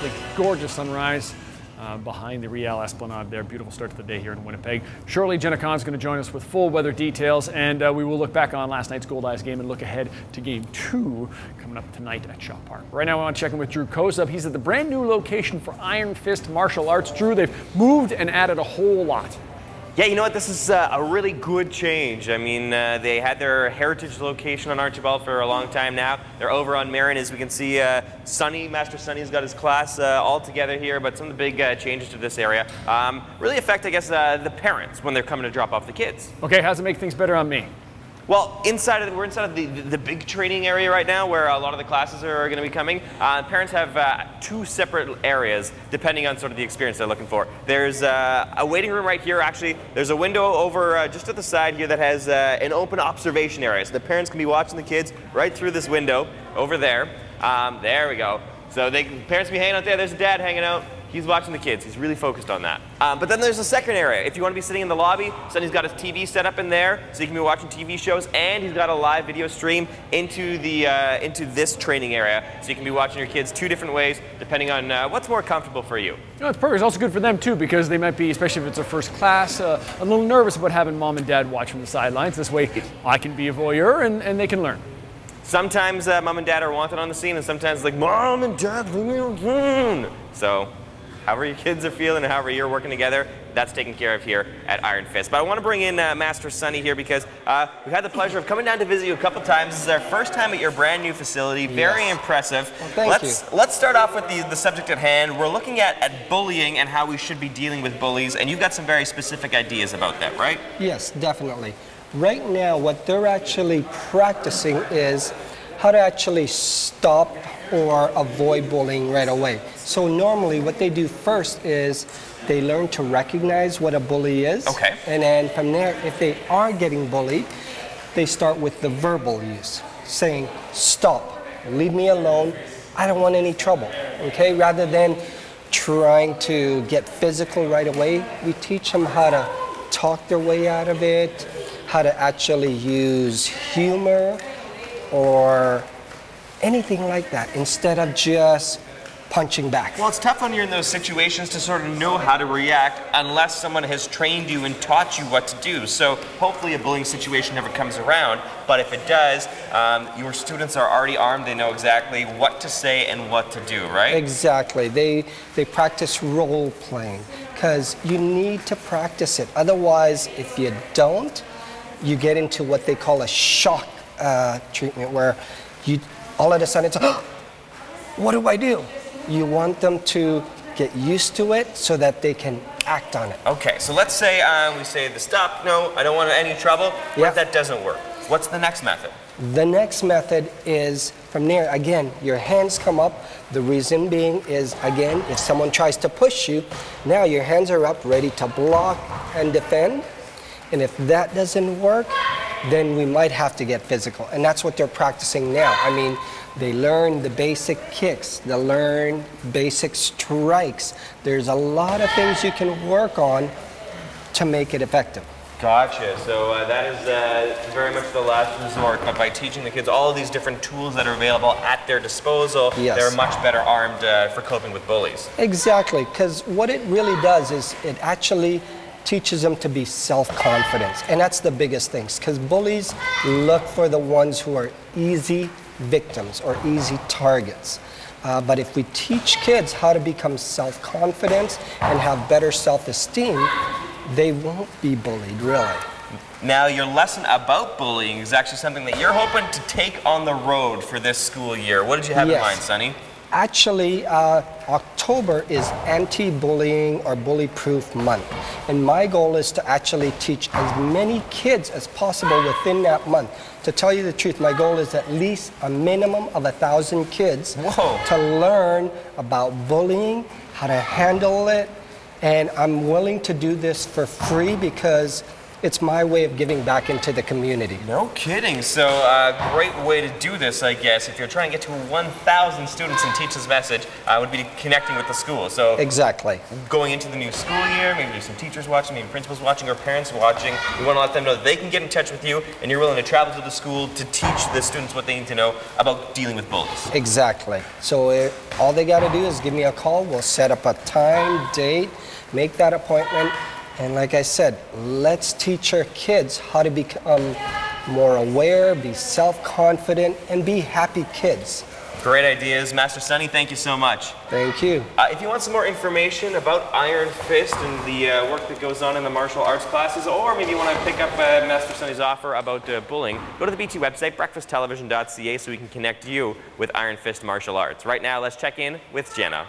absolutely gorgeous sunrise behind the Riel Esplanade there. Beautiful start to the day here in Winnipeg. Shortly, Jenna Kahn's going to join us with full weather details, and we will look back on last night's Gold Eyes game and look ahead to Game 2 coming up tonight at Shaw Park. Right now, I want to check in with Drew Kozub. He's at the brand new location for Iron Fist Martial Arts. Drew, they've moved and added a whole lot. Yeah, you know what? This is a really good change. I mean, they had their heritage location on Archibald for a long time now. They're over on Marin, as we can see. Sonny, Master Sonny's got his class all together here, but some of the big changes to this area really affect, I guess, the parents when they're coming to drop off the kids. Okay, how's it make things better on me? Well, we're inside of the big training area right now where a lot of the classes are going to be coming. Parents have two separate areas depending on sort of the experience they're looking for. There's a waiting room right here. Actually, there's a window over just at the side here that has an open observation area. So the parents can be watching the kids right through this window over there. There we go. So parents can be hanging out there. There's a dad hanging out. He's watching the kids. He's really focused on that. But then there's a second area. If you want to be sitting in the lobby, Sonny's got his TV set up in there, so you can be watching TV shows, and he's got a live video stream into this training area, so you can be watching your kids two different ways, depending on what's more comfortable for you. You know, it's perfect. It's also good for them too, because they might be, especially if it's their first class, a little nervous about having mom and dad watch from the sidelines. This way, I can be a voyeur and they can learn. Sometimes mom and dad are wanted on the scene, and sometimes like, mom and dad, leave me alone. So, however your kids are feeling and however you're working together, that's taken care of here at Iron Fist. But I want to bring in Master Sonny here because we've had the pleasure of coming down to visit you a couple times. This is our first time at your brand new facility. Very impressive. Well, thank you. Let's start off with the subject at hand. We're looking at bullying and how we should be dealing with bullies, and you've got some very specific ideas about that, right? Yes, definitely. Right now, what they're actually practicing is how to actually stop or avoid bullying right away. So normally what they do first is they learn to recognize what a bully is. Okay. And then from there, if they are getting bullied, they start with the verbal use, saying, stop, leave me alone, I don't want any trouble, okay? Rather than trying to get physical right away, we teach them how to talk their way out of it, how to actually use humor or anything like that, instead of just punching back. Well, it's tough when you're in those situations to sort of know how to react unless someone has trained you and taught you what to do. So hopefully a bullying situation never comes around, but if it does, your students are already armed. They know exactly what to say and what to do, right? Exactly. They practice role playing because you need to practice it. Otherwise, if you don't, you get into what they call a shock treatment where all of a sudden it's, oh, what do I do? You want them to get used to it so that they can act on it. Okay, so let's say we say the stop, no, I don't want any trouble. What if that doesn't work? What's the next method? The next method is from there, again, your hands come up. The reason being is, again, if someone tries to push you, now your hands are up ready to block and defend. And if that doesn't work, then we might have to get physical. And that's what they're practicing now. I mean, they learn the basic kicks, they learn basic strikes. There's a lot of things you can work on to make it effective. Gotcha. So that is very much the last resort, but by teaching the kids all of these different tools that are available at their disposal, they're much better armed for coping with bullies. Exactly, because what it really does is it actually teaches them to be self-confident, and that's the biggest thing, because bullies look for the ones who are easy victims or easy targets. But if we teach kids how to become self-confident and have better self-esteem, they won't be bullied, really. Now, your lesson about bullying is actually something that you're hoping to take on the road for this school year. What did you have in mind, Sonny? Actually, October is anti-bullying or bully-proof month. And my goal is to actually teach as many kids as possible within that month. To tell you the truth, my goal is at least a minimum of 1,000 kids to learn about bullying, how to handle it. And I'm willing to do this for free because it's my way of giving back into the community. No kidding. So great way to do this, I guess, if you're trying to get to 1,000 students and teach this message, would be connecting with the school. So exactly. Going into the new school year, maybe there's some teachers watching, maybe principals watching, or parents watching. We want to let them know that they can get in touch with you, and you're willing to travel to the school to teach the students what they need to know about dealing with bullies. Exactly. So all they got to do is give me a call. We'll set up a time, date, make that appointment. And like I said, let's teach our kids how to become more aware, be self-confident, and be happy kids. Great ideas. Master Sunny, thank you so much. Thank you. If you want some more information about Iron Fist and the work that goes on in the martial arts classes, or maybe you want to pick up Master Sunny's offer about bullying, go to the BT website, breakfasttelevision.ca, so we can connect you with Iron Fist Martial Arts. Right now, let's check in with Jenna.